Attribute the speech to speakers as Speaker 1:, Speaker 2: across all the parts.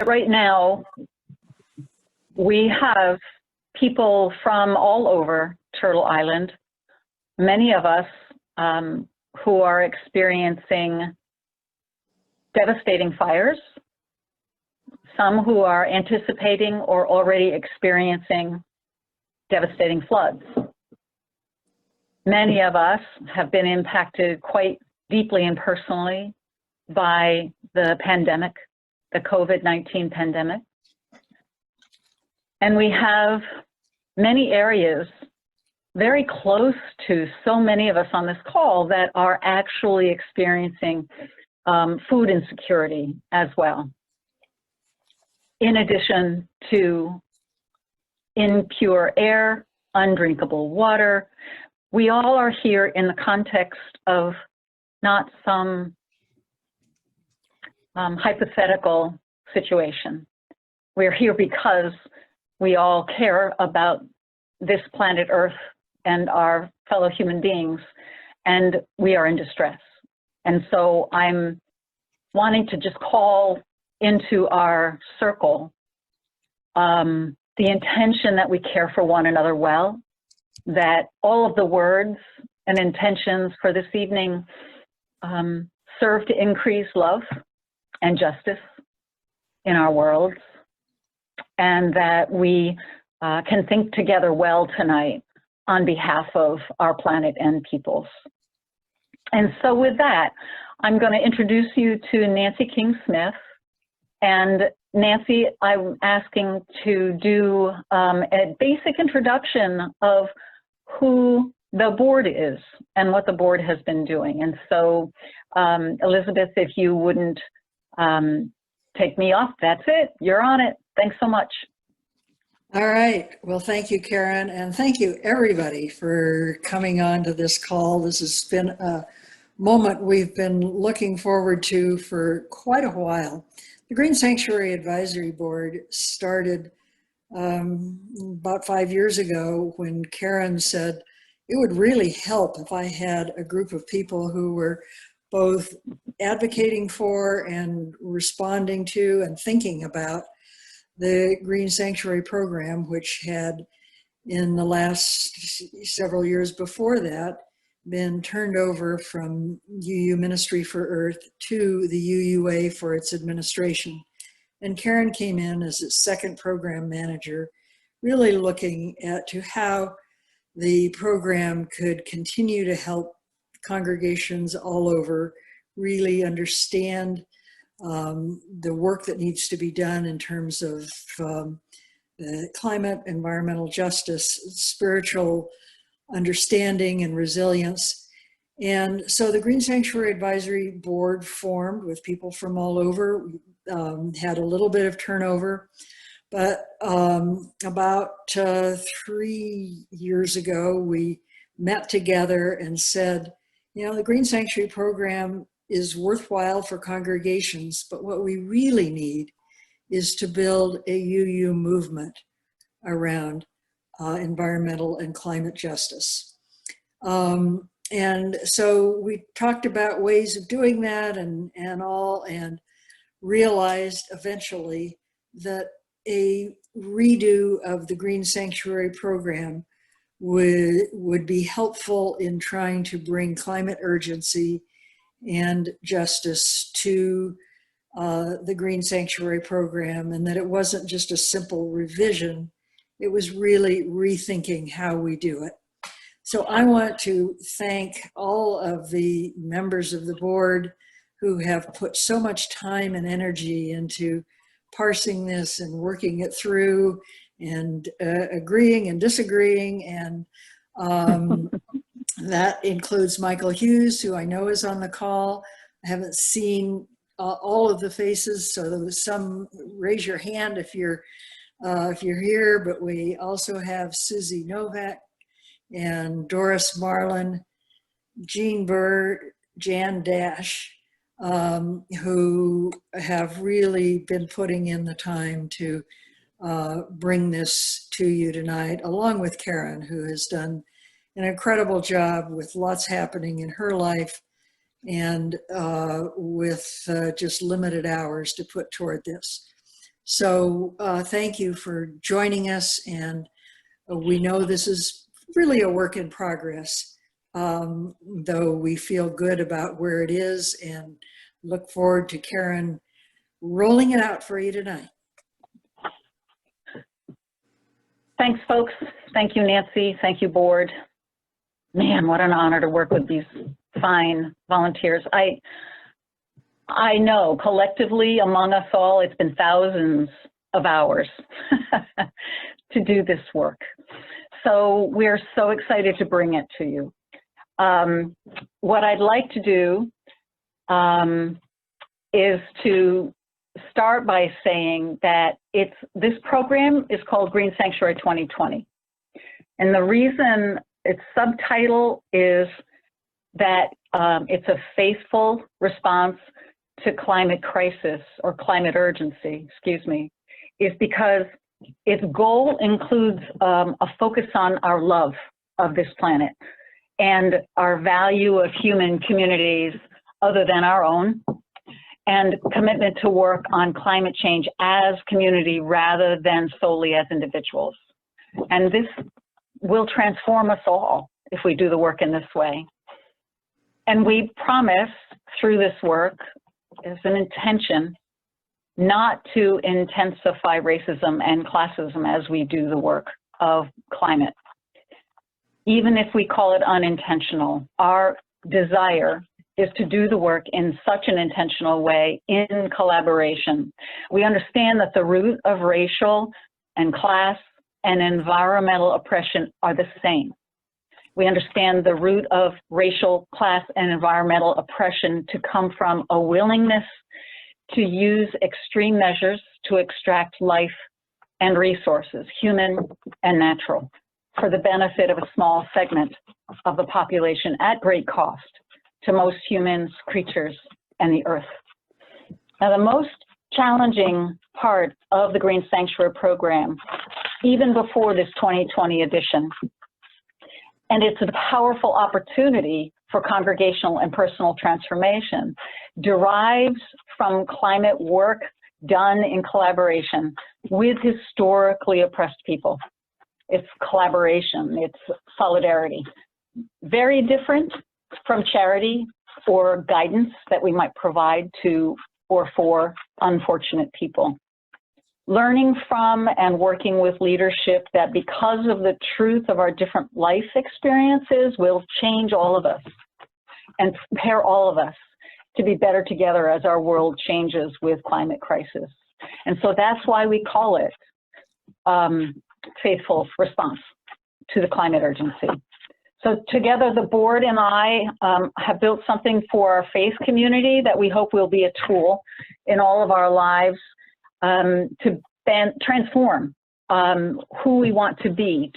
Speaker 1: right now, we have people from all over Turtle Island, many of us who are experiencing devastating fires, some who are anticipating or already experiencing devastating floods. Many of us have been impacted quite deeply and personally by the pandemic, the COVID-19 pandemic. And we have many areas very close to so many of us on this call that are actually experiencing food insecurity as well. In addition to impure air, undrinkable water, we all are here in the context of not some hypothetical situation. We're here because we all care about this planet Earth and our fellow human beings, and we are in distress. And so I'm wanting to just call into our circle the intention that we care for one another well, that all of the words and intentions for this evening serve to increase love and justice in our worlds, and that we can think together well tonight on behalf of our planet and peoples. And so with that, I'm going to introduce you to Nancy King-Smith. And Nancy, I'm asking to do a basic introduction of who the board is and what the board has been doing. And so, Elizabeth, if you wouldn't take me off, that's it. You're on it. Thanks so much.
Speaker 2: All right. Well, thank you, Karen, and thank you, everybody, for coming on to this call. This has been a moment we've been looking forward to for quite a while. The Green Sanctuary Advisory Board started about 5 years ago when Karen said it would really help if I had a group of people who were both advocating for and responding to and thinking about the Green Sanctuary Program, which had in the last several years before that been turned over from UU Ministry for Earth to the UUA for its administration. And Karen came in as its second program manager, really looking at how the program could continue to help congregations all over really understand the work that needs to be done in terms of climate, environmental justice, spiritual understanding and resilience. And so the Green Sanctuary Advisory Board formed with people from all over, had a little bit of turnover, but about 3 years ago, we met together and said, you know, the Green Sanctuary Program is worthwhile for congregations, but what we really need is to build a UU movement around environmental and climate justice. And so we talked about ways of doing that and realized eventually that a redo of the Green Sanctuary Program would be helpful in trying to bring climate urgency and justice to the Green Sanctuary Program, and that it wasn't just a simple revision, it was really rethinking how we do it. So I want to thank all of the members of the board who have put so much time and energy into parsing this and working it through and agreeing and disagreeing. And that includes Michael Hughes, who I know is on the call. I haven't seen all of the faces, so some raise your hand if you're here, but we also have Susie Novak and Doris Marlin, Jean Burr, Jan Dash, who have really been putting in the time to bring this to you tonight, along with Karen, who has done an incredible job with lots happening in her life and with just limited hours to put toward this. So thank you for joining us. And we know this is really a work in progress, though we feel good about where it is and look forward to Karen rolling it out for you tonight.
Speaker 1: Thanks, folks. Thank you, Nancy. Thank you, board. Man, what an honor to work with these fine volunteers. I know collectively among us all, it's been thousands of hours to do this work. So we're so excited to bring it to you. What I'd like to do is to start by saying that this program is called Green Sanctuary 2020. And the reason its subtitle is that it's a faithful response to climate crisis or climate urgency, excuse me, is because its goal includes a focus on our love of this planet and our value of human communities other than our own, and commitment to work on climate change as community rather than solely as individuals. And this will transform us all if we do the work in this way. And we promise through this work as an intention not to intensify racism and classism as we do the work of climate. Even if we call it unintentional, our desire is to do the work in such an intentional way in collaboration. We understand that the root of racial and class and environmental oppression are the same. We understand the root of racial, class, and environmental oppression to come from a willingness to use extreme measures to extract life and resources, human and natural, for the benefit of a small segment of the population at great cost to most humans, creatures, and the earth. Now, the most challenging part of the Green Sanctuary program, even before this 2020 edition, and it's a powerful opportunity for congregational and personal transformation, derives from climate work done in collaboration with historically oppressed people. It's collaboration, it's solidarity. Very different from charity or guidance that we might provide to or for unfortunate people. Learning from and working with leadership that, because of the truth of our different life experiences, will change all of us and prepare all of us to be better together as our world changes with climate crisis. And so that's why we call it faithful response to the climate urgency. So together, the board and I have built something for our faith community that we hope will be a tool in all of our lives to transform who we want to be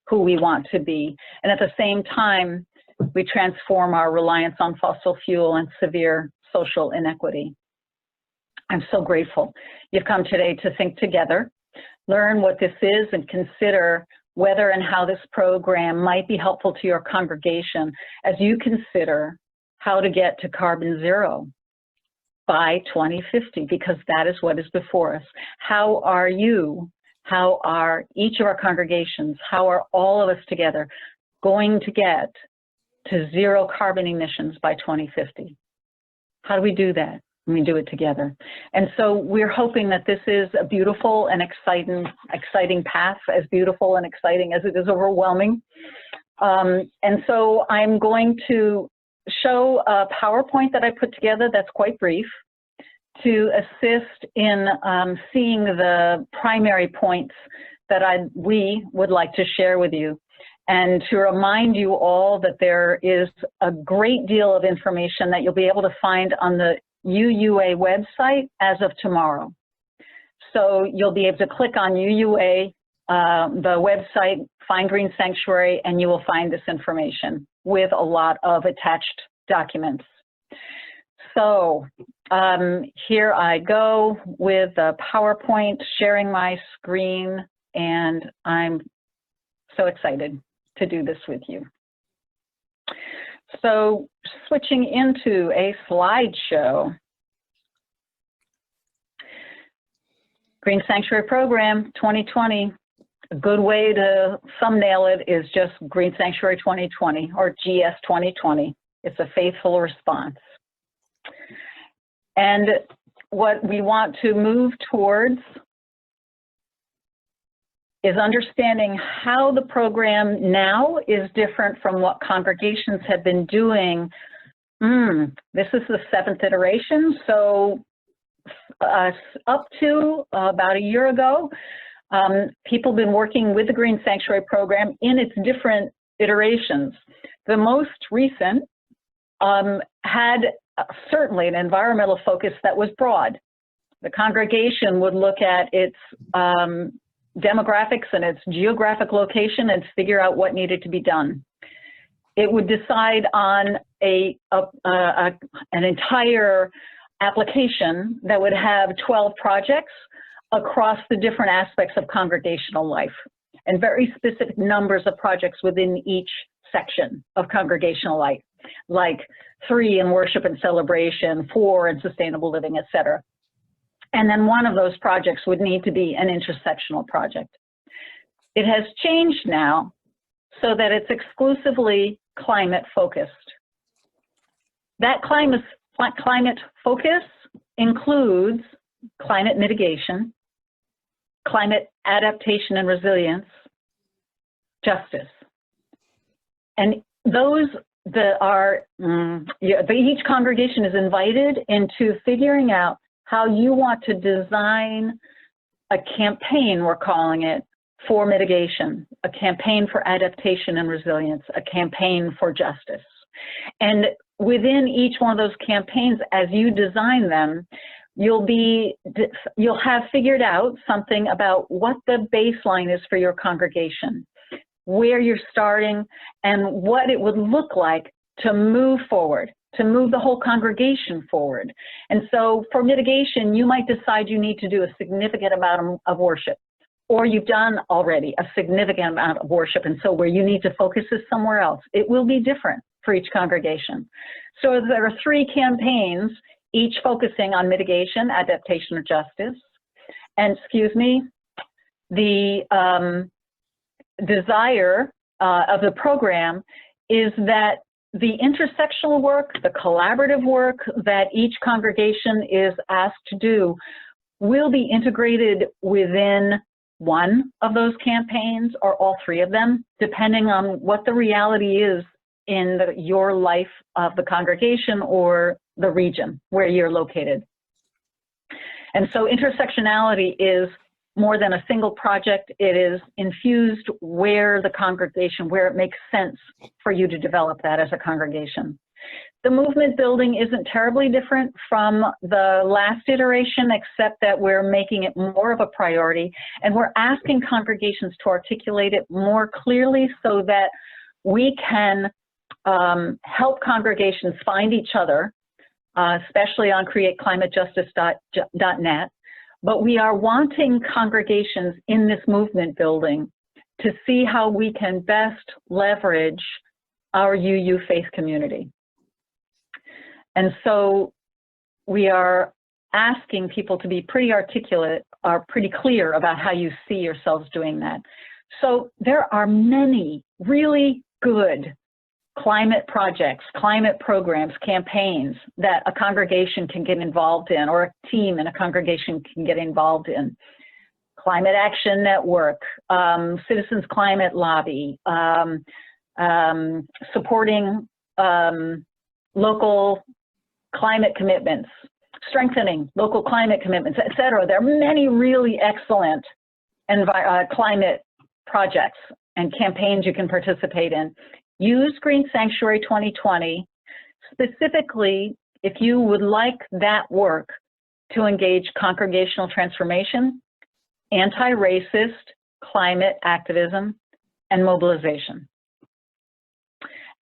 Speaker 1: who we want to be. And at the same time, we transform our reliance on fossil fuel and severe social inequity. I'm so grateful you've come today to think together, learn what this is, and consider whether and how this program might be helpful to your congregation as you consider how to get to carbon zero by 2050, because that is what is before us. How are you, how are each of our congregations, how are all of us together going to get to zero carbon emissions by 2050? How do we do that? We do it together. And so we're hoping that this is a beautiful and exciting path, as beautiful and exciting as it is overwhelming. And so I'm going to show a PowerPoint that I put together that's quite brief to assist in seeing the primary points that we would like to share with you, and to remind you all that there is a great deal of information that you'll be able to find on the UUA website as of tomorrow. So you'll be able to click on UUA, the website, find Green Sanctuary, and you will find this information with a lot of attached documents. So here I go with the PowerPoint, sharing my screen, and I'm so excited to do this with you. So switching into a slideshow. Green Sanctuary Program 2020. A good way to thumbnail it is just Green Sanctuary 2020 or GS 2020. It's a faithful response. And what we want to move towards is understanding how the program now is different from what congregations have been doing. This is the 7th iteration, so up to about a year ago, people have been working with the Green Sanctuary Program in its different iterations. The most recent had certainly an environmental focus that was broad. The congregation would look at its demographics and its geographic location and figure out what needed to be done. It would decide on an entire application that would have 12 projects across the different aspects of congregational life and very specific numbers of projects within each section of congregational life, like 3 in worship and celebration, 4 in sustainable living, etc. And then one of those projects would need to be an intersectional project. It has changed now so that it's exclusively climate focused. That climate focus includes climate mitigation, climate adaptation and resilience, justice. And those that are, each congregation is invited into figuring out how you want to design a campaign, we're calling it, for mitigation, a campaign for adaptation and resilience, a campaign for justice. And within each one of those campaigns, as you design them, you'll have figured out something about what the baseline is for your congregation, where you're starting, and what it would look like to move forward, to move the whole congregation forward. And so for mitigation, you might decide you need to do a significant amount of worship, or you've done already a significant amount of worship, and so where you need to focus is somewhere else. It will be different for each congregation. So there are 3 campaigns, each focusing on mitigation, adaptation, or justice. And the desire of the program is that the intersectional work, the collaborative work that each congregation is asked to do will be integrated within one of those campaigns or all 3 of them, depending on what the reality is in your life of the congregation or the region where you're located. And so intersectionality is more than a single project. It is infused where the congregation, where it makes sense for you to develop that as a congregation. The movement building isn't terribly different from the last iteration, except that we're making it more of a priority, and we're asking congregations to articulate it more clearly so that we can help congregations find each other, especially on createclimatejustice.net. But we are wanting congregations in this movement building to see how we can best leverage our UU faith community. And so we are asking people to be pretty articulate, or pretty clear about how you see yourselves doing that. So there are many really good climate projects, climate programs, campaigns that a congregation can get involved in, or a team in a congregation can get involved in. Climate Action Network, Citizens Climate Lobby, supporting local climate commitments, strengthening local climate commitments, et cetera. There are many really excellent climate projects and campaigns you can participate in. Use Green Sanctuary 2020 specifically if you would like that work to engage congregational transformation, anti-racist, climate activism, and mobilization.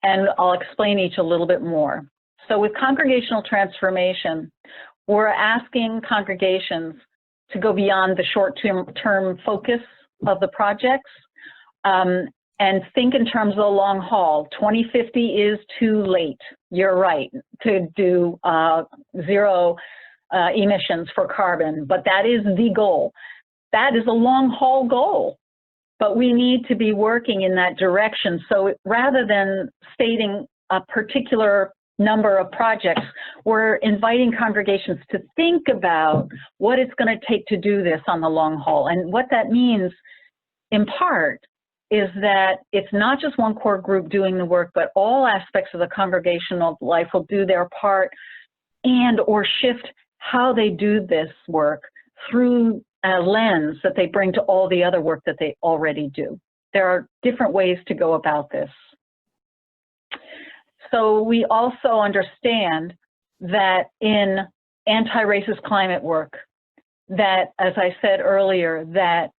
Speaker 1: And I'll explain each a little bit more. So with congregational transformation, we're asking congregations to go beyond the short-term focus of the projects and think in terms of the long haul. 2050 is too late. You're right to do zero emissions for carbon, but that is the goal. That is a long haul goal, but we need to be working in that direction. So rather than stating a particular number of projects, we're inviting congregations to think about what it's going to take to do this on the long haul. And what that means, in part, is that it's not just one core group doing the work, but all aspects of the congregational life will do their part and or shift how they do this work through a lens that they bring to all the other work that they already do. There are different ways to go about this. So we also understand that in anti-racist climate work, that, as I said earlier, that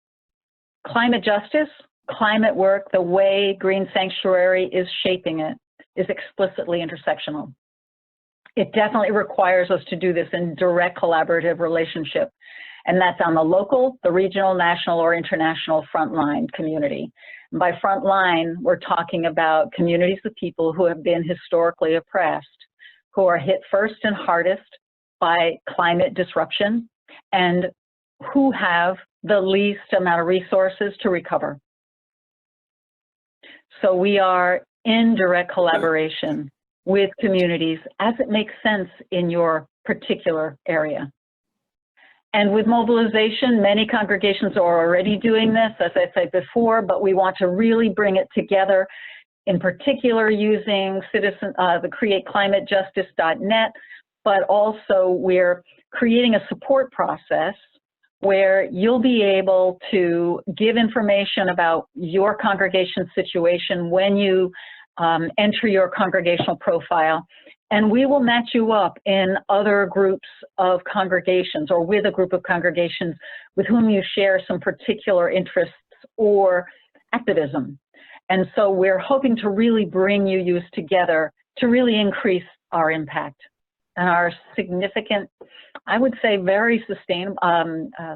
Speaker 1: climate justice, climate work, the way Green Sanctuary is shaping it, is explicitly intersectional. It definitely requires us to do this in direct collaborative relationship. And that's on the local, the regional, national, or international frontline community. And by frontline, we're talking about communities of people who have been historically oppressed, who are hit first and hardest by climate disruption, and who have the least amount of resources to recover. So we are in direct collaboration with communities as it makes sense in your particular area. And with mobilization, many congregations are already doing this, as I said before, but we want to really bring it together, in particular using the createclimatejustice.net, but also we're creating a support process where you'll be able to give information about your congregation situation when you enter your congregational profile, and we will match you up in other groups of congregations or with a group of congregations with whom you share some particular interests or activism. And so we're hoping to really bring you together to really increase our impact and our significant, I would say very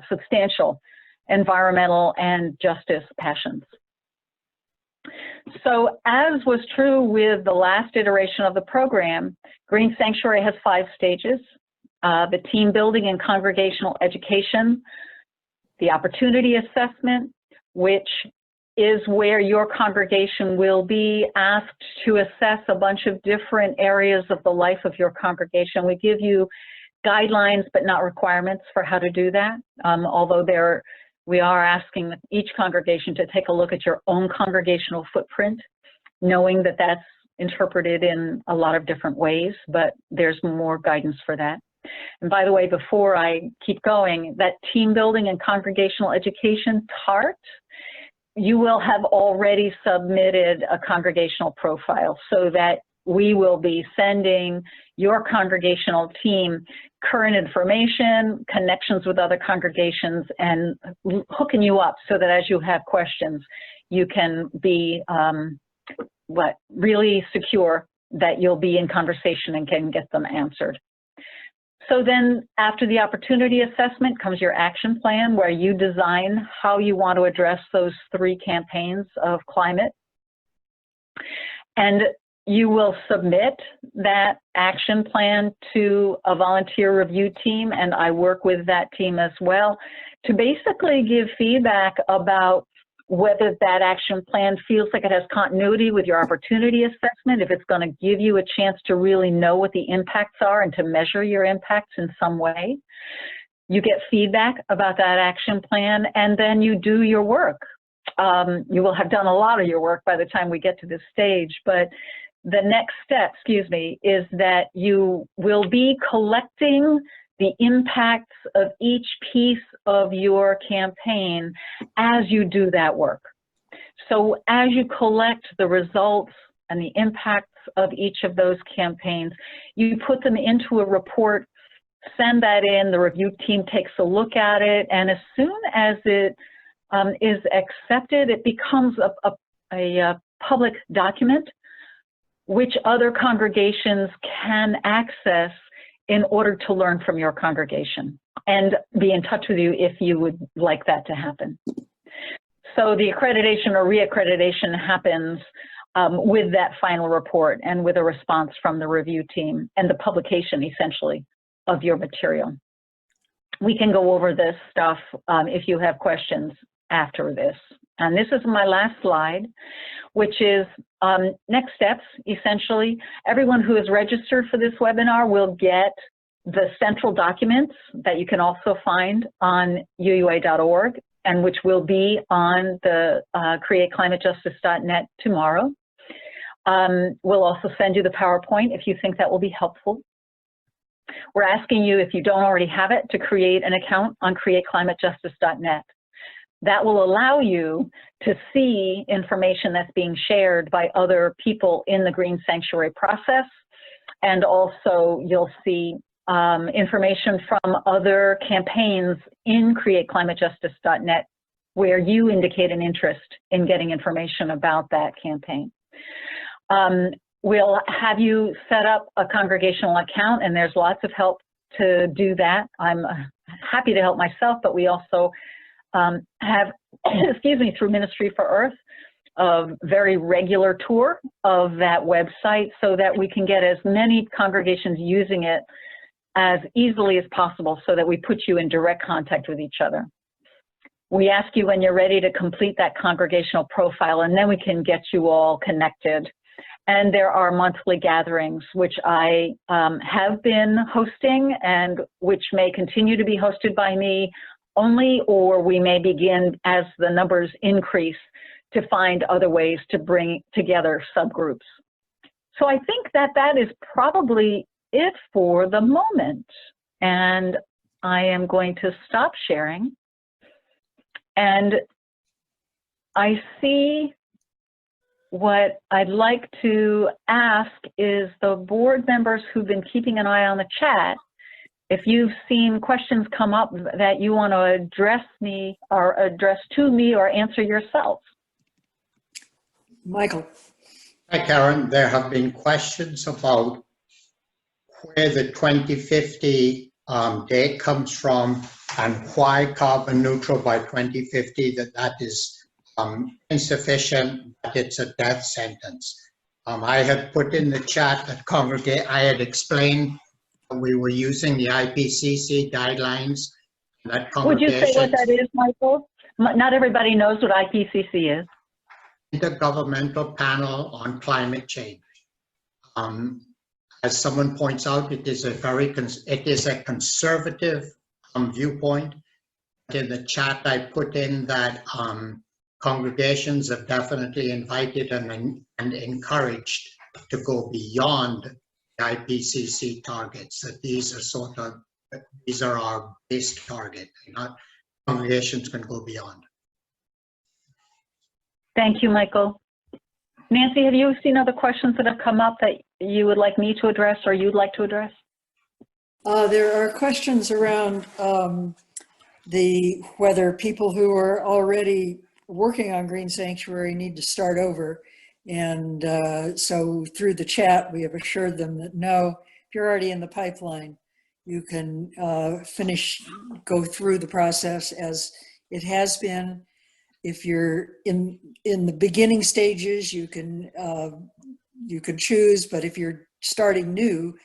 Speaker 1: substantial environmental and justice passions. So as was true with the last iteration of the program, Green Sanctuary has 5 stages: the team building and congregational education, the opportunity assessment, which is where your congregation will be asked to assess a bunch of different areas of the life of your congregation. We give you guidelines, but not requirements for how to do that, although we are asking each congregation to take a look at your own congregational footprint, knowing that that's interpreted in a lot of different ways, but there's more guidance for that. And by the way, before I keep going, that team building and congregational education TART, you will have already submitted a congregational profile so that we will be sending your congregational team current information, connections with other congregations, and hooking you up so that as you have questions, you can be really secure that you'll be in conversation and can get them answered. So then after the opportunity assessment comes your action plan, where you design how you want to address those 3 campaigns of climate. And you will submit that action plan to a volunteer review team, and I work with that team as well, to basically give feedback about whether that action plan feels like it has continuity with your opportunity assessment, if it's going to give you a chance to really know what the impacts are and to measure your impacts in some way. You get feedback about that action plan, and then you do your work. You will have done a lot of your work by the time we get to this stage, but the next step, is that you will be collecting the impacts of each piece of your campaign as you do that work. So as you collect the results and the impacts of each of those campaigns, you put them into a report, send that in, the review team takes a look at it, and as soon as it is accepted, it becomes a public document which other congregations can access in order to learn from your congregation and be in touch with you if you would like that to happen. So the accreditation or reaccreditation happens with that final report and with a response from the review team and the publication, essentially, of your material. we can go over this stuff if you have questions after this. And this is my last slide, which is next steps. Essentially, everyone who is registered for this webinar will get the central documents that you can also find on uua.org and which will be on the createclimatejustice.net tomorrow. We'll also send you the PowerPoint if you think that will be helpful. We're asking you, if you don't already have it, to create an account on createclimatejustice.net. That will allow you to see information that's being shared by other people in the Green Sanctuary process. And also you'll see information from other campaigns in createclimatejustice.net where you indicate an interest in getting information about that campaign. We'll have you set up a congregational account, and there's lots of help to do that. I'm happy to help myself, but we also have, excuse me, through Ministry for Earth, a very regular tour of that website so that we can get as many congregations using it as easily as possible so that we put you in direct contact with each other. We ask you when you're ready to complete that congregational profile, and then we can get you all connected. And there are monthly gatherings, which I have been hosting and which may continue to be hosted by me only, or we may begin as the numbers increase to find other ways to bring together subgroups. So I think that that is probably it for the moment. And I am going to stop sharing. And I see what I'd like to ask is the board members who've been keeping an eye on the chat, if you've seen questions come up that you want to address me or address to me or answer yourself.
Speaker 2: Michael.
Speaker 3: Hi, Karen. There have been questions about where the 2050 date comes from and why carbon neutral by 2050, that is insufficient, that it's a death sentence. I had put in the chat that I had explained that we were using the IPCC guidelines. That
Speaker 1: Would you say what that is, Michael? Not everybody knows what IPCC is.
Speaker 3: Intergovernmental Panel on Climate Change. As someone points out, it is a conservative viewpoint. In the chat, I put in that congregations are definitely invited and encouraged to go beyond the IPCC targets. That these are our base target. Not congregations can go beyond.
Speaker 1: Thank you, Michael. Nancy, have you seen other questions that have come up that you would like me to address or you'd like to address?
Speaker 2: There are questions around whether people who are already working on Green Sanctuary need to start over. And so through the chat, we have assured them that no, if you're already in the pipeline, you can go through the process as it has been. If you're in the beginning stages, you can choose, but if you're starting new,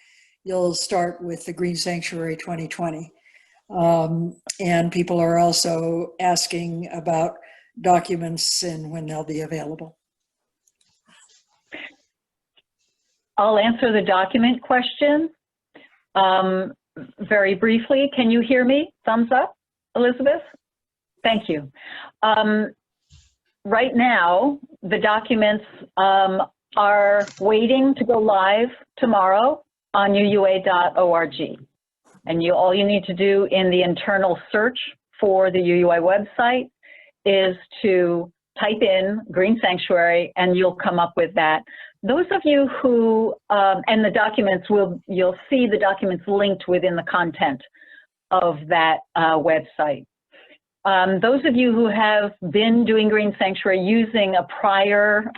Speaker 2: you'll start with the Green Sanctuary 2020. And people are also asking about documents and when they'll be available.
Speaker 1: I'll answer the document question very briefly. Can you hear me? Thumbs up, Elizabeth? Thank you. Right now, the documents are waiting to go live tomorrow on uua.org. And all you need to do in the internal search for the UUI website is to type in Green Sanctuary and you'll come up with that. Those of you who, and the documents you'll see the documents linked within the content of that website. Those of you who have been doing Green Sanctuary using a prior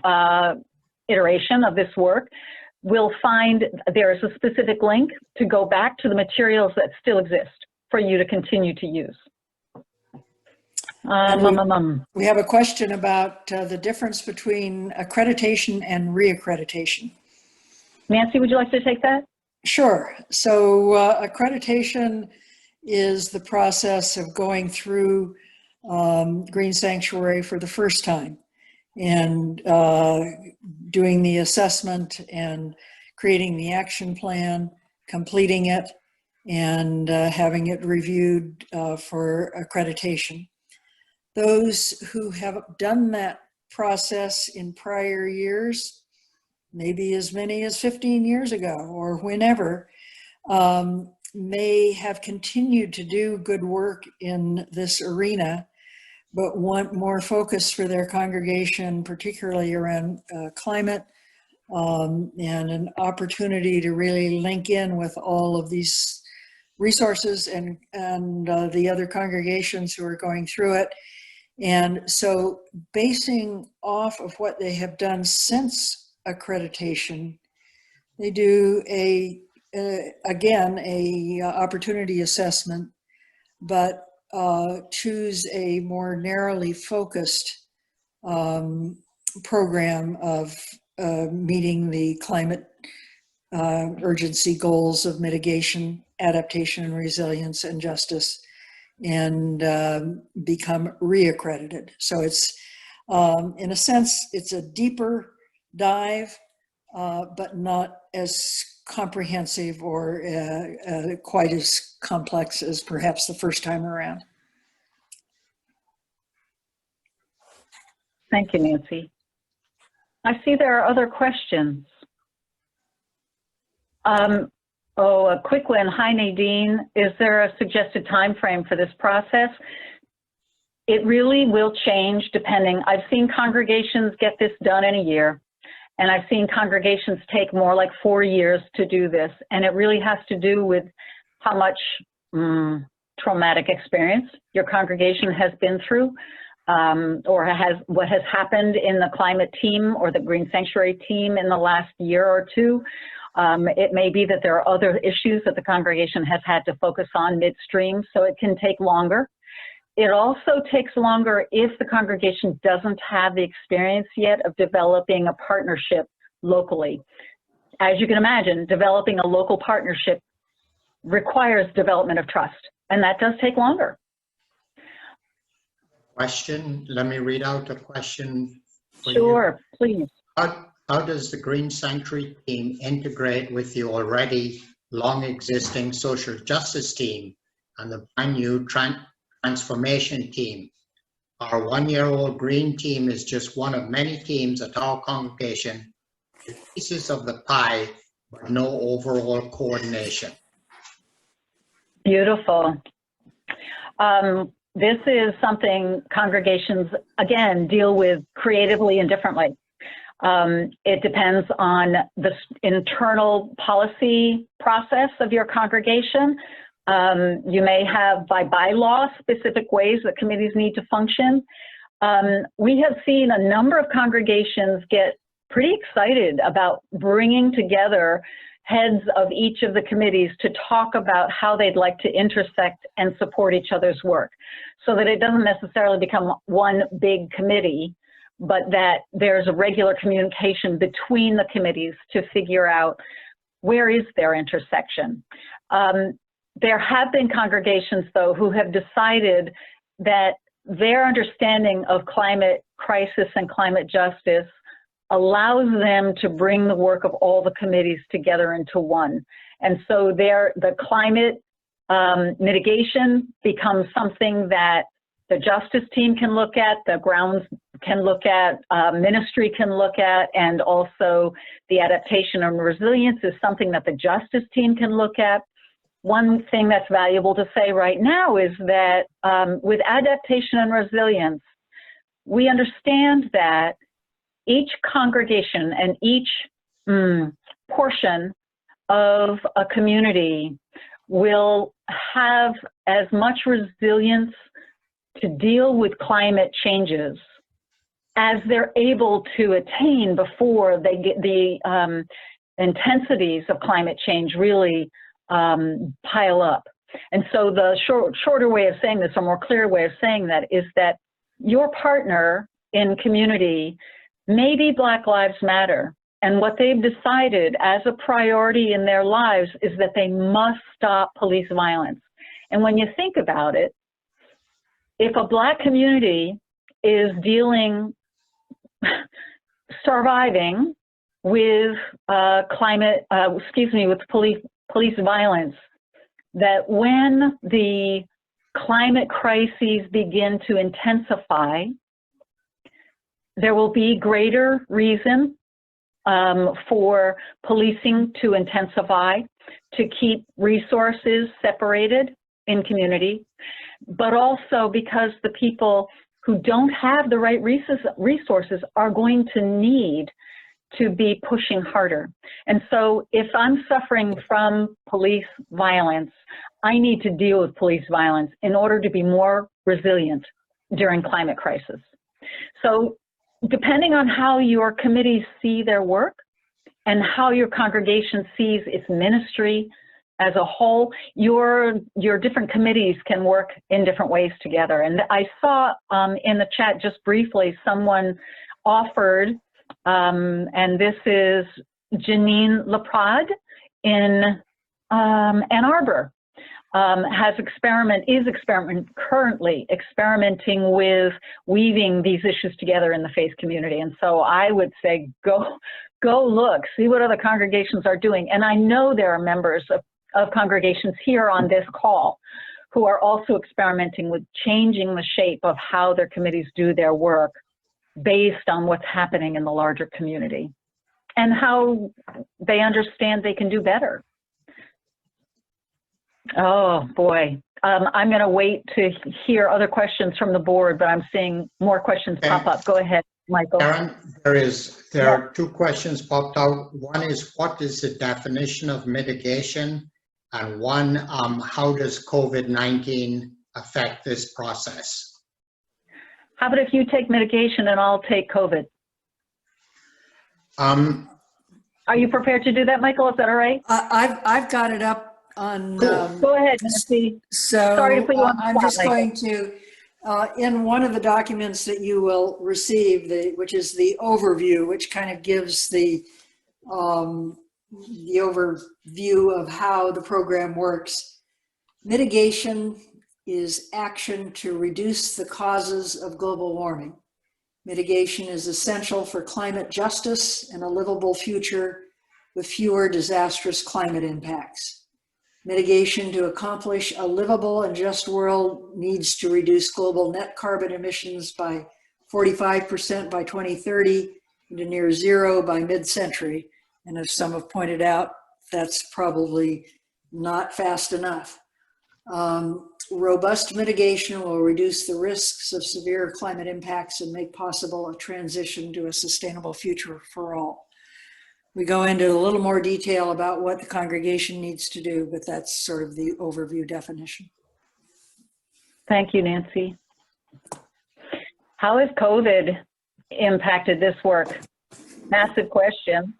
Speaker 1: iteration of this work will find there is a specific link to go back to the materials that still exist for you to continue to use.
Speaker 2: We have a question about the difference between accreditation and reaccreditation.
Speaker 1: Nancy, would you like to take that?
Speaker 2: Sure. So accreditation is the process of going through Green Sanctuary for the first time and doing the assessment and creating the action plan, completing it, and having it reviewed for accreditation. Those who have done that process in prior years, maybe as many as 15 years ago or whenever, may have continued to do good work in this arena, but want more focus for their congregation, particularly around climate, and an opportunity to really link in with all of these resources and the other congregations who are going through it. And so basing off of what they have done since accreditation, they do again, a opportunity assessment, but choose a more narrowly focused program of meeting the climate urgency goals of mitigation, adaptation and resilience and justice, and become reaccredited. So it's, in a sense, it's a deeper dive, but not as comprehensive or quite as complex as perhaps the first time around.
Speaker 1: Thank you, Nancy. I see there are other questions. A quick one. Hi, Nadine. Is there a suggested time frame for this process? It really will change depending. I've seen congregations get this done in a year, and I've seen congregations take more like 4 years to do this. And it really has to do with how much traumatic experience your congregation has been through, or what has happened in the climate team or the Green Sanctuary team in the last year or two. It may be that there are other issues that the congregation has had to focus on midstream, so it can take longer. It also takes longer if the congregation doesn't have the experience yet of developing a partnership locally. As you can imagine, developing a local partnership requires development of trust, and that does take longer.
Speaker 3: Question, let me read out a question for you.
Speaker 1: Sure, please.
Speaker 3: How does the Green Sanctuary team integrate with the already long existing social justice team and the brand new transformation team? Our 1-year-old green team is just one of many teams at our congregation with pieces of the pie, but no overall coordination.
Speaker 1: Beautiful. This is something congregations, again, deal with creatively and differently. It depends on the internal policy process of your congregation. You may have by bylaw specific ways that committees need to function. We have seen a number of congregations get pretty excited about bringing together heads of each of the committees to talk about how they'd like to intersect and support each other's work, so that it doesn't necessarily become one big committee, but that there's a regular communication between the committees to figure out where is their intersection. There have been congregations, though, who have decided that their understanding of climate crisis and climate justice allows them to bring the work of all the committees together into one. And so the climate mitigation becomes something that the justice team can look at, the grounds can look at, ministry can look at, and also the adaptation and resilience is something that the justice team can look at. One thing that's valuable to say right now is that with adaptation and resilience, we understand that each congregation and each portion of a community will have as much resilience to deal with climate changes as they're able to attain before they get the intensities of climate change really pile up. And so the shorter way of saying this, or more clear way of saying that, is that your partner in community may be Black Lives Matter, and what they've decided as a priority in their lives is that they must stop police violence. And when you think about it, if a Black community is surviving with with police violence, that when the climate crises begin to intensify, there will be greater reason for policing to intensify, to keep resources separated in community, but also because the people who don't have the right resources are going to need to be pushing harder. And so if I'm suffering from police violence, I need to deal with police violence in order to be more resilient during climate crisis. So depending on how your committees see their work and how your congregation sees its ministry as a whole, your different committees can work in different ways together. And I saw in the chat just briefly, someone offered, and this is Janine Laprade in Ann Arbor, currently experimenting with weaving these issues together in the faith community. And so I would say, go look, see what other congregations are doing. And I know there are members of congregations here on this call who are also experimenting with changing the shape of how their committees do their work based on what's happening in the larger community and how they understand they can do better. Oh boy, I'm going to wait to hear other questions from the board, but I'm seeing more questions pop up. Go ahead, Michael.
Speaker 3: Karen, there are two questions popped out. One is, what is the definition of mitigation? And one, how does COVID-19 affect this process?
Speaker 1: How about if you take mitigation and I'll take COVID? Are you prepared to do that, Michael? Is that all right?
Speaker 2: I've got it up on.
Speaker 3: Cool.
Speaker 1: Go ahead, Nancy.
Speaker 2: So
Speaker 1: Sorry to put you on the
Speaker 2: I'm
Speaker 1: spot,
Speaker 2: just
Speaker 1: Michael.
Speaker 2: going to, in one of the documents that you will receive, which is the overview, which kind of gives the overview of how the program works. Mitigation is action to reduce the causes of global warming. Mitigation is essential for climate justice and a livable future with fewer disastrous climate impacts. Mitigation to accomplish a livable and just world needs to reduce global net carbon emissions by 45% by 2030 and to near zero by mid-century. And as some have pointed out, that's probably not fast enough. Robust mitigation will reduce the risks of severe climate impacts and make possible a transition to a sustainable future for all. We go into a little more detail about what the congregation needs to do, but that's sort of the overview definition.
Speaker 1: Thank you, Nancy. How has COVID impacted this work? Massive question.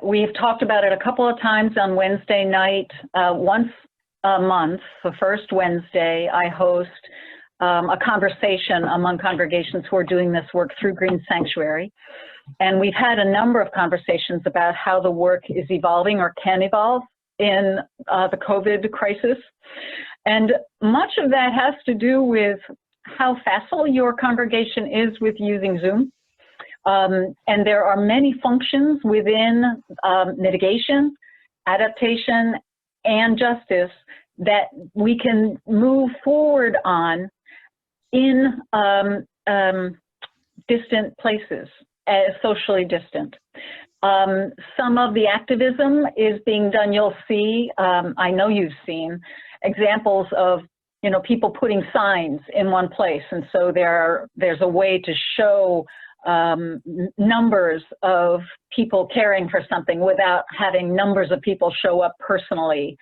Speaker 1: We've talked about it a couple of times on Wednesday night. Once a month, the first Wednesday, I host a conversation among congregations who are doing this work through Green Sanctuary. And we've had a number of conversations about how the work is evolving or can evolve in the COVID crisis. And much of that has to do with how facile your congregation is with using Zoom. And there are many functions within mitigation, adaptation, and justice that we can move forward on in distant places, socially distant. Some of the activism is being done. You'll see, I know you've seen examples of, you know, people putting signs in one place. And so there's a way to show numbers of people caring for something without having numbers of people show up personally.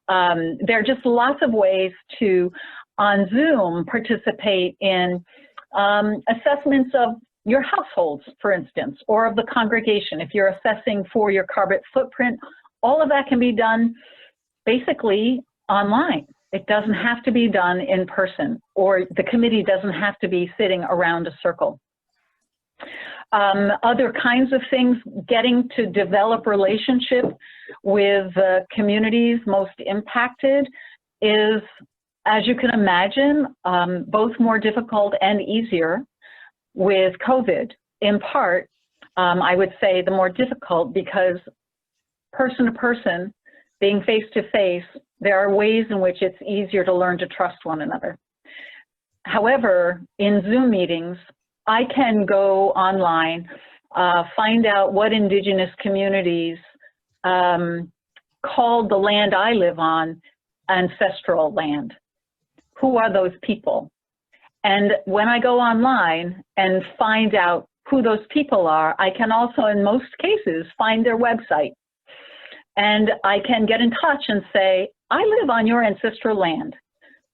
Speaker 1: There are just lots of ways to, on Zoom, participate in assessments of your households, for instance, or of the congregation. If you're assessing for your carbon footprint, all of that can be done basically online. It doesn't have to be done in person, or the committee doesn't have to be sitting around a circle. Other kinds of things, getting to develop relationship with the communities most impacted is as you can imagine, both more difficult and easier with COVID. In part, I would say the more difficult because person to person, being face to face, there are ways in which it's easier to learn to trust one another. However, in Zoom meetings, I can go online, find out what indigenous communities called the land I live on ancestral land. Who are those people? And when I go online and find out who those people are, I can also, in most cases, find their website. And I can get in touch and say, I live on your ancestral land.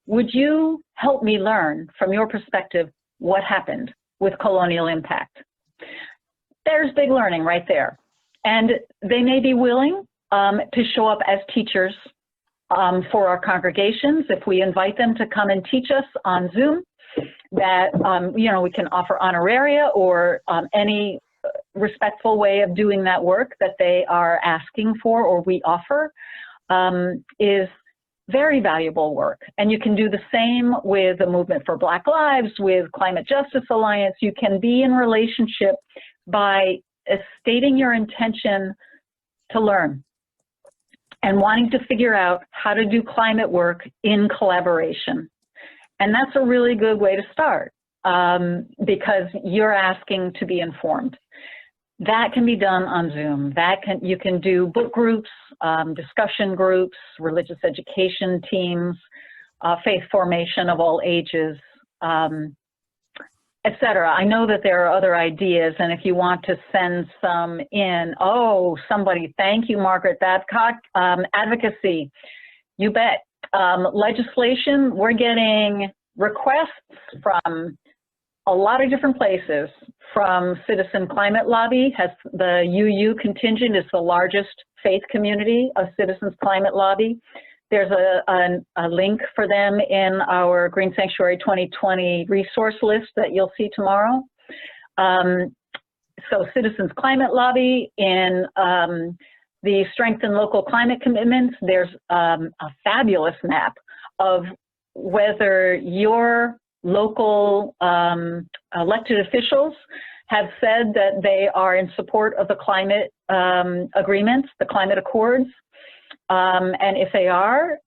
Speaker 1: Would you help me learn from your perspective what happened with colonial impact? There's big learning right there. And they may be willing to show up as teachers for our congregations if we invite them to come and teach us on Zoom. That you know, we can offer honoraria or any respectful way of doing that work that they are asking for or we offer is very valuable work. And you can do the same with the Movement for Black Lives, with Climate Justice Alliance. You can be in relationship by stating your intention to learn and wanting to figure out how to do climate work in collaboration. And that's a really good way to start because you're asking to be informed. That can be done on Zoom. You can do book groups, discussion groups, religious education teams, faith formation of all ages, etc. I know that there are other ideas, and if you want to send some in, oh, somebody, thank you, Margaret Babcock, advocacy, you bet. Legislation, we're getting requests from a lot of different places. From Citizen Climate Lobby, the UU contingent is the largest faith community of Citizens Climate Lobby. There's a link for them in our Green Sanctuary 2020 resource list that you'll see tomorrow. So Citizens Climate Lobby, in the Strengthen Local Climate Commitments, there's a fabulous map of whether your local elected officials have said that they are in support of the climate agreements, the climate accords. And if they are,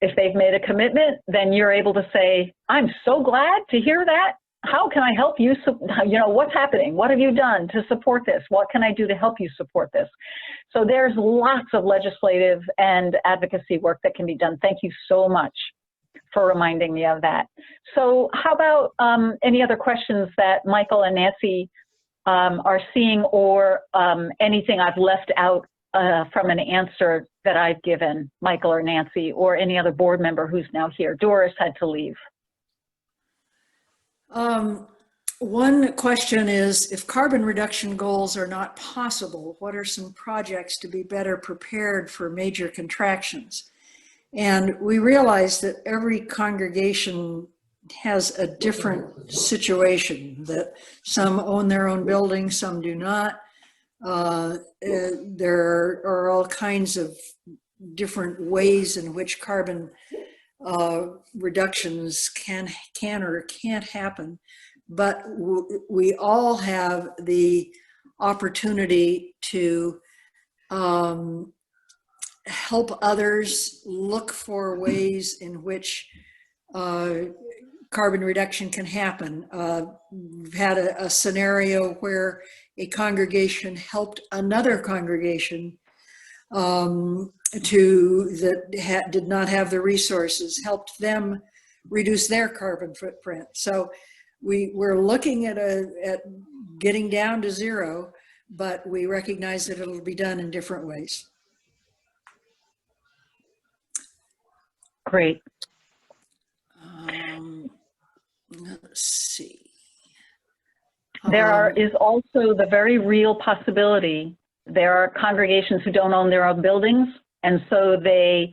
Speaker 1: if they've made a commitment, then you're able to say, I'm so glad to hear that. How can I help you? You know, what's happening? What have you done to support this? What can I do to help you support this? So there's lots of legislative and advocacy work that can be done. Thank you so much for reminding me of that. So how about any other questions that Michael and Nancy are seeing, or anything I've left out from an answer that I've given, Michael or Nancy, or any other board member who's now here? Doris had to leave.
Speaker 2: One question is, if carbon reduction goals are not possible, what are some projects to be better prepared for major contractions? And we realize that every congregation has a different situation, that some own their own buildings, some do not. There are all kinds of different ways in which carbon reductions can or can't happen. But we all have the opportunity to help others look for ways in which carbon reduction can happen. We've had a scenario where a congregation helped another congregation that did not have the resources, helped them reduce their carbon footprint. So we're looking at getting down to zero, but we recognize that it'll be done in different ways.
Speaker 1: Great.
Speaker 2: Let's see.
Speaker 1: There is also the very real possibility, there are congregations who don't own their own buildings, and so they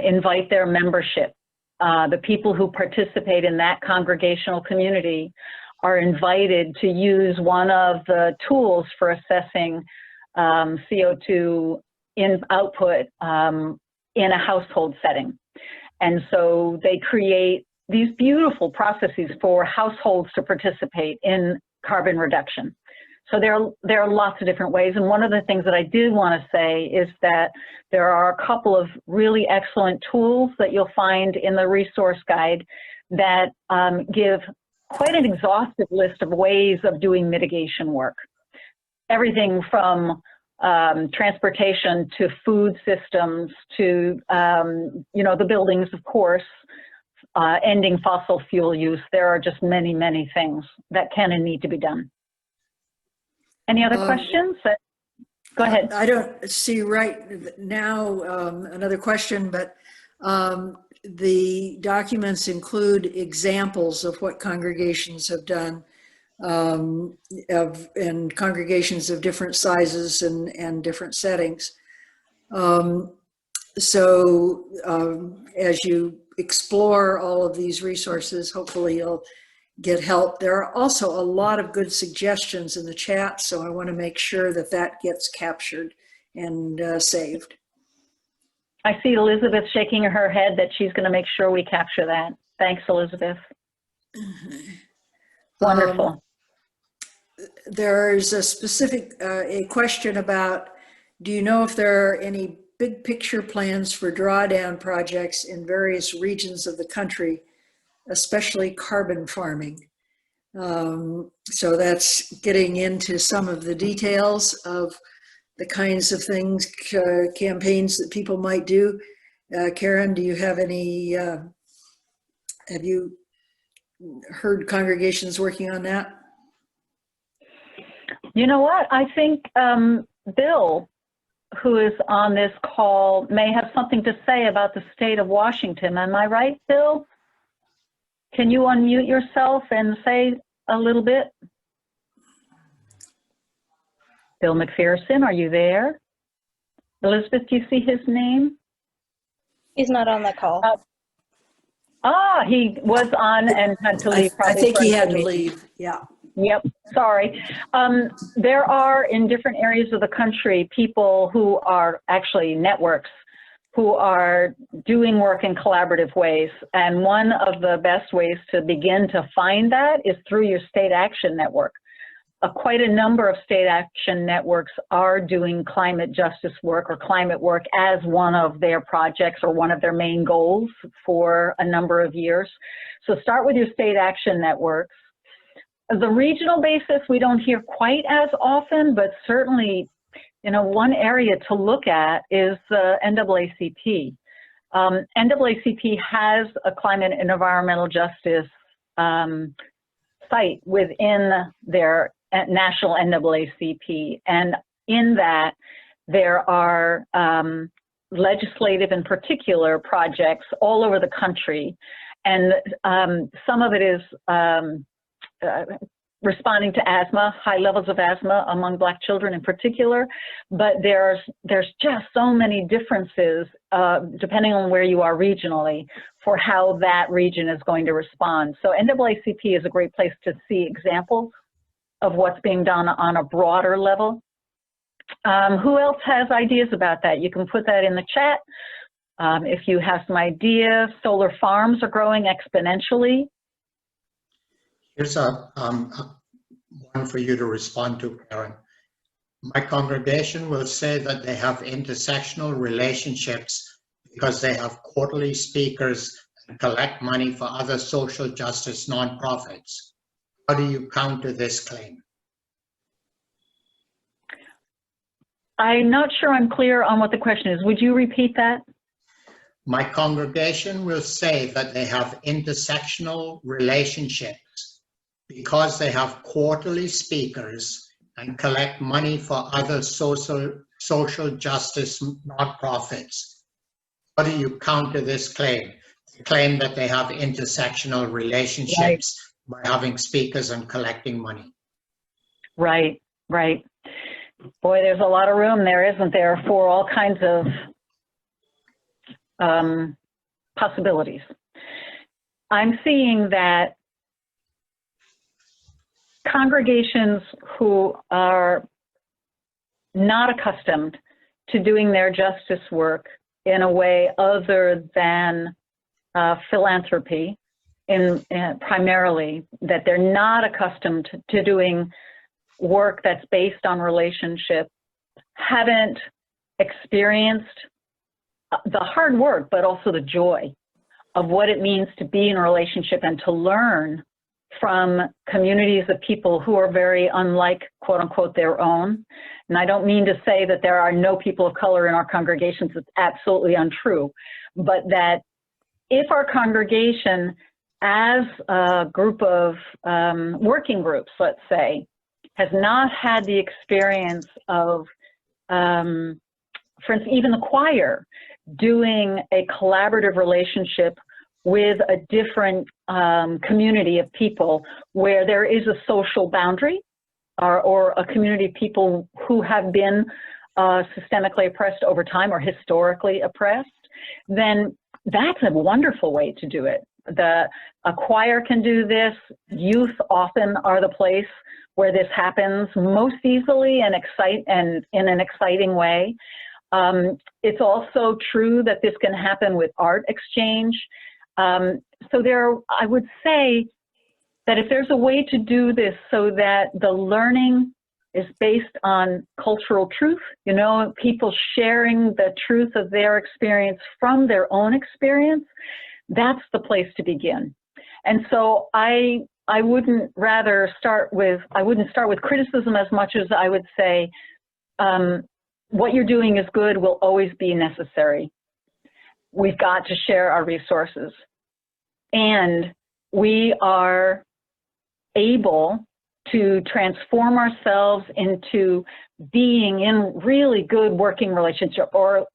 Speaker 1: invite their membership. The people who participate in that congregational community are invited to use one of the tools for assessing CO2 output in a household setting. And so they create these beautiful processes for households to participate in carbon reduction. So there are lots of different ways. And one of the things that I did want to say is that there are a couple of really excellent tools that you'll find in the resource guide that give quite an exhaustive list of ways of doing mitigation work. Everything from transportation to food systems to, the buildings, of course, ending fossil fuel use. There are just many, many things that can and need to be done. Any other questions? Go ahead.
Speaker 2: I don't see right now another question, but the documents include examples of what congregations have done, and congregations of different sizes and different settings. So as you explore all of these resources, hopefully you'll get help. There are also a lot of good suggestions in the chat, so I want to make sure that that gets captured and saved.
Speaker 1: I see Elizabeth shaking her head that she's going to make sure we capture that. Thanks, Elizabeth. Wonderful.
Speaker 2: There's a specific a question about, do you know if there are any big picture plans for drawdown projects in various regions of the country, especially carbon farming? So that's getting into some of the details of the kinds of things, campaigns that people might do. Karen, do you have any, have you heard congregations working on that?
Speaker 1: You know what? I think Bill, who is on this call, may have something to say about the state of Washington. Am I right, Bill? Can you unmute yourself and say a little bit? Bill McPherson, are you there? Elizabeth, do you see his name?
Speaker 4: He's not on the call.
Speaker 1: He was on and had to leave.
Speaker 2: I think he had to leave, yeah.
Speaker 1: Yep, sorry. There are in different areas of the country people who are actually networks who are doing work in collaborative ways. And one of the best ways to begin to find that is through your state action network. Quite a number of state action networks are doing climate justice work or climate work as one of their projects or one of their main goals for a number of years. So start with your state action networks. The regional basis, we don't hear quite as often, but certainly, one area to look at is the NAACP. NAACP has a climate and environmental justice site within their national NAACP. And in that, there are legislative and particular projects all over the country. And some of it is responding to asthma, high levels of asthma among Black children in particular, but there's just so many differences depending on where you are regionally for how that region is going to respond. So NAACP is a great place to see examples of what's being done on a broader level. Who else has ideas about that? You can put that in the chat. If you have some ideas, solar farms are growing exponentially.
Speaker 3: Here's one for you to respond to, Karen. My congregation will say that they have intersectional relationships because they have quarterly speakers and collect money for other social justice nonprofits. How do you counter this claim?
Speaker 1: I'm not sure I'm clear on what the question is. Would you repeat that?
Speaker 3: My congregation will say that they have intersectional relationships because they have quarterly speakers and collect money for other social justice nonprofits. How do you counter this claim? The claim that they have intersectional relationships by having speakers and collecting money.
Speaker 1: Right, right. Boy, there's a lot of room there, isn't there, for all kinds of possibilities. I'm seeing that congregations who are not accustomed to doing their justice work in a way other than philanthropy in primarily, that they're not accustomed to doing work that's based on relationship, haven't experienced the hard work, but also the joy of what it means to be in a relationship and to learn from communities of people who are very unlike, quote unquote, their own. And I don't mean to say that there are no people of color in our congregations. It's absolutely untrue. But that if our congregation, as a group of working groups, let's say, has not had the experience of, for instance, even the choir, doing a collaborative relationship with a different community of people where there is a social boundary or a community of people who have been systemically oppressed over time or historically oppressed, then that's a wonderful way to do it. A choir can do this. Youth often are the place where this happens most easily and in an exciting way. It's also true that this can happen with art exchange. So I would say that if there's a way to do this so that the learning is based on cultural truth, you know, people sharing the truth of their experience from their own experience, that's the place to begin. And so I wouldn't start with criticism as much as I would say, what you're doing is good, will always be necessary. We've got to share our resources. And we are able to transform ourselves into being in really good working relationship, or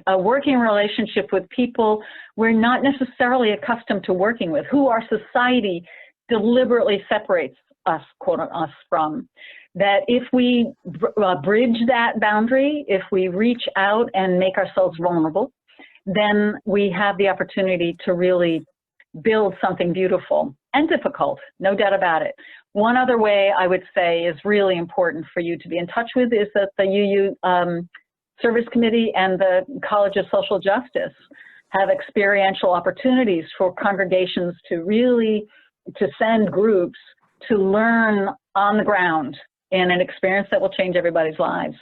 Speaker 1: a working relationship with people we're not necessarily accustomed to working with, who our society deliberately separates us, quote, us from. That if we bridge that boundary, if we reach out and make ourselves vulnerable, then we have the opportunity to really build something beautiful and difficult, no doubt about it. One other way I would say is really important for you to be in touch with is that the UU Service Committee and the College of Social Justice have experiential opportunities for congregations to send groups to learn on the ground in an experience that will change everybody's lives.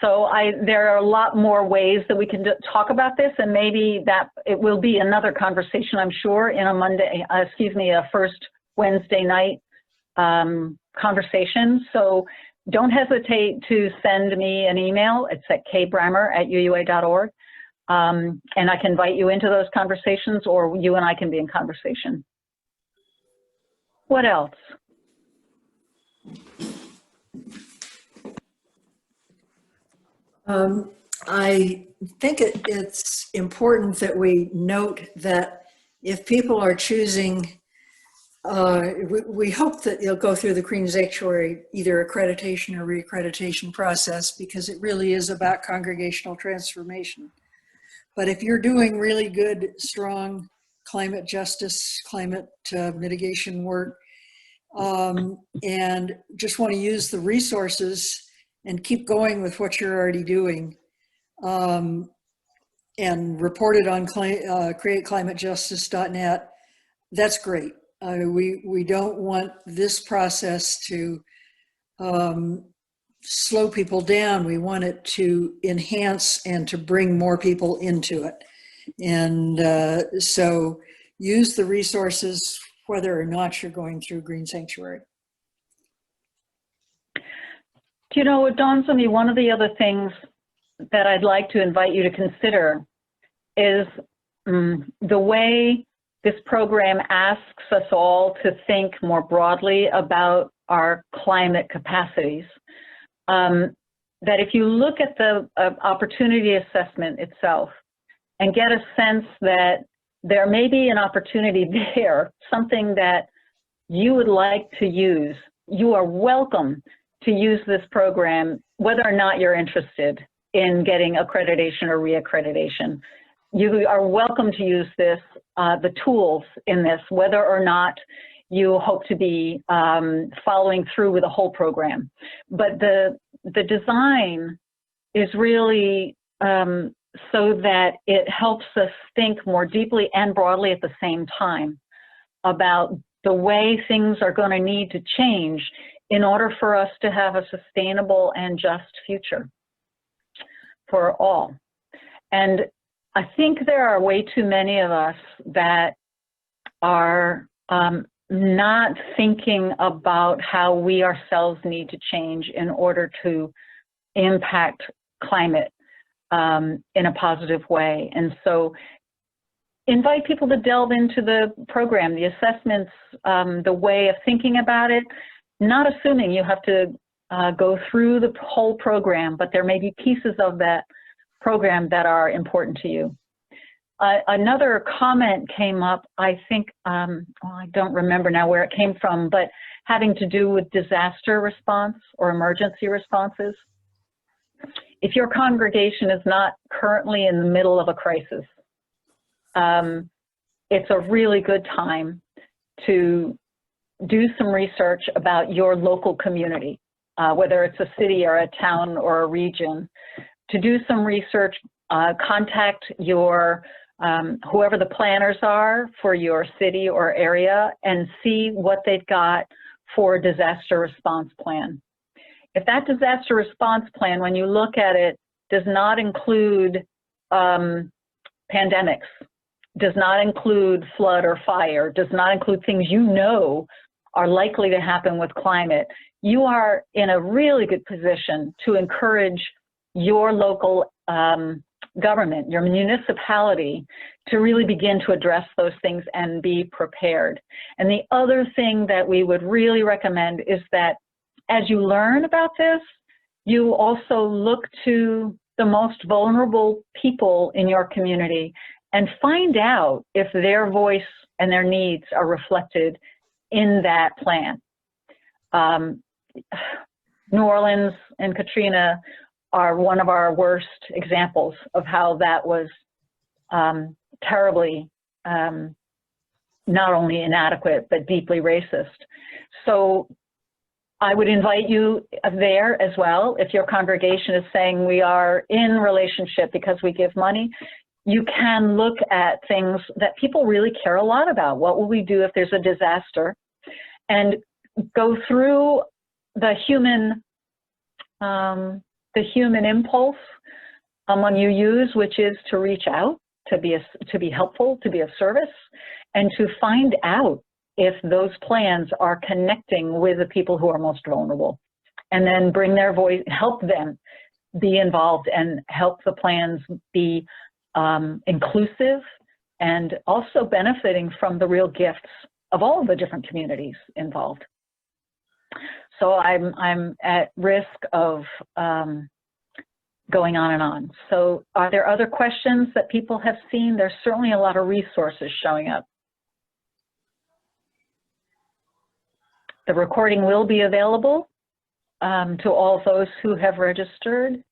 Speaker 1: So there are a lot more ways that we can talk about this, and maybe that it will be another conversation, I'm sure, in a first Wednesday night conversation. So don't hesitate to send me an email. It's at kbrammer@uua.org. And I can invite you into those conversations, or you and I can be in conversation. What else?
Speaker 2: I think it's important that we note that if people are choosing, we hope that you'll go through the Green Sanctuary, either accreditation or reaccreditation process, because it really is about congregational transformation. But if you're doing really good, strong climate justice, climate mitigation work, and just want to use the resources and keep going with what you're already doing, and report it on createclimatejustice.net, that's great. We don't want this process to slow people down. We want it to enhance and to bring more people into it. And so use the resources whether or not you're going through Green Sanctuary.
Speaker 1: Do you know what dawns on me? One of the other things that I'd like to invite you to consider is the way this program asks us all to think more broadly about our climate capacities. That if you look at the opportunity assessment itself and get a sense that there may be an opportunity there, something that you would like to use, you are welcome to use this program, whether or not you're interested in getting accreditation or reaccreditation. You are welcome to use this, the tools in this, whether or not you hope to be following through with the whole program. But the design is really so that it helps us think more deeply and broadly at the same time about the way things are going to need to change in order for us to have a sustainable and just future for all. And I think there are way too many of us that are not thinking about how we ourselves need to change in order to impact climate in a positive way. And so invite people to delve into the program, the assessments, the way of thinking about it, not assuming you have to go through the whole program, but there may be pieces of that program that are important to you. Another comment came up, I think, well, I don't remember now where it came from, but having to do with disaster response or emergency responses. If your congregation is not currently in the middle of a crisis, it's a really good time to do some research about your local community, whether it's a city or a town or a region, to do some research, contact your whoever the planners are for your city or area and see what they've got for a disaster response plan. If that disaster response plan, when you look at it, does not include pandemics, does not include flood or fire, does not include things you know are likely to happen with climate, you are in a really good position to encourage your local government, your municipality, to really begin to address those things and be prepared. And the other thing that we would really recommend is that as you learn about this, you also look to the most vulnerable people in your community and find out if their voice and their needs are reflected in that plan. New Orleans and Katrina are one of our worst examples of how that was terribly not only inadequate, but deeply racist. So I would invite you there as well. If your congregation is saying we are in relationship because we give money, you can look at things that people really care a lot about. What will we do if there's a disaster? And go through the human impulse when you use, which is to reach out, to be helpful, to be of service, and to find out if those plans are connecting with the people who are most vulnerable, and then bring their voice, help them be involved and help the plans be inclusive and also benefiting from the real gifts of all of the different communities involved. So I'm at risk of going on and on. So are there other questions that people have seen? There's certainly a lot of resources showing up. The recording will be available to all those who have registered.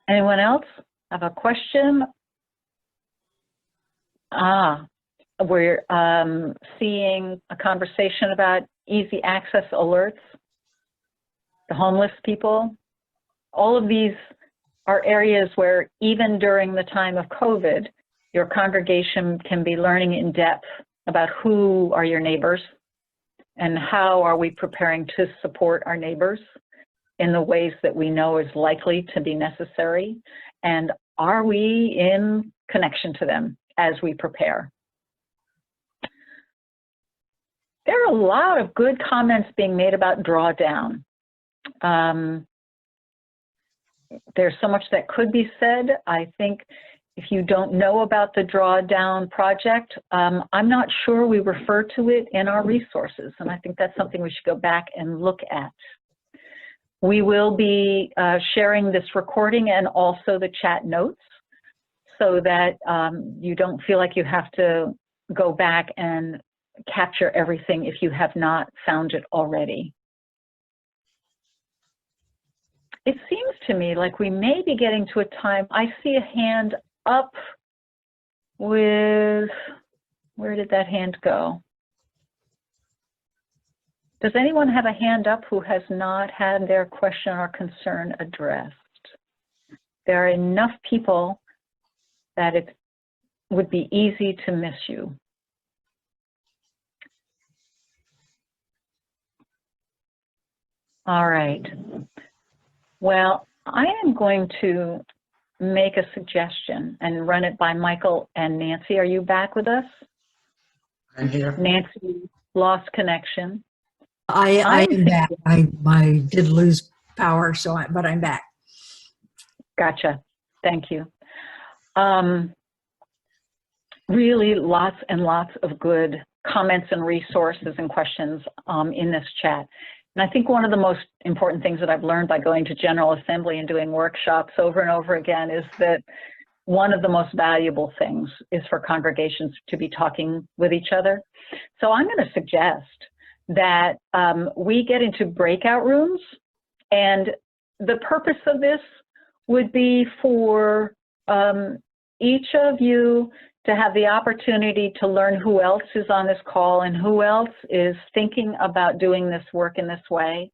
Speaker 1: Anyone else have a question? We're seeing a conversation about easy access alerts, the homeless people. All of these are areas where even during the time of COVID, your congregation can be learning in depth about who are your neighbors and how are we preparing to support our neighbors in the ways that we know is likely to be necessary, and are we in connection to them as we prepare. There are a lot of good comments being made about drawdown. There's so much that could be said. I think if you don't know about the drawdown project, I'm not sure we refer to it in our resources, and I think that's something we should go back and look at. We will be sharing this recording and also the chat notes so that you don't feel like you have to go back and capture everything if you have not found it already. It seems to me like we may be getting to a time. I see a hand up with, where did that hand go? Does anyone have a hand up who has not had their question or concern addressed? There are enough people that it would be easy to miss you. All right. Well, I am going to make a suggestion and run it by Michael and Nancy. Are you back with us?
Speaker 3: I'm here.
Speaker 1: Nancy lost connection.
Speaker 5: I am back. I did lose power, but I'm back.
Speaker 1: Gotcha. Thank you. Really lots and lots of good comments and resources and questions in this chat. And I think one of the most important things that I've learned by going to General Assembly and doing workshops over and over again is that one of the most valuable things is for congregations to be talking with each other. So I'm going to suggest that we get into breakout rooms, and the purpose of this would be for each of you to have the opportunity to learn who else is on this call and who else is thinking about doing this work in this way.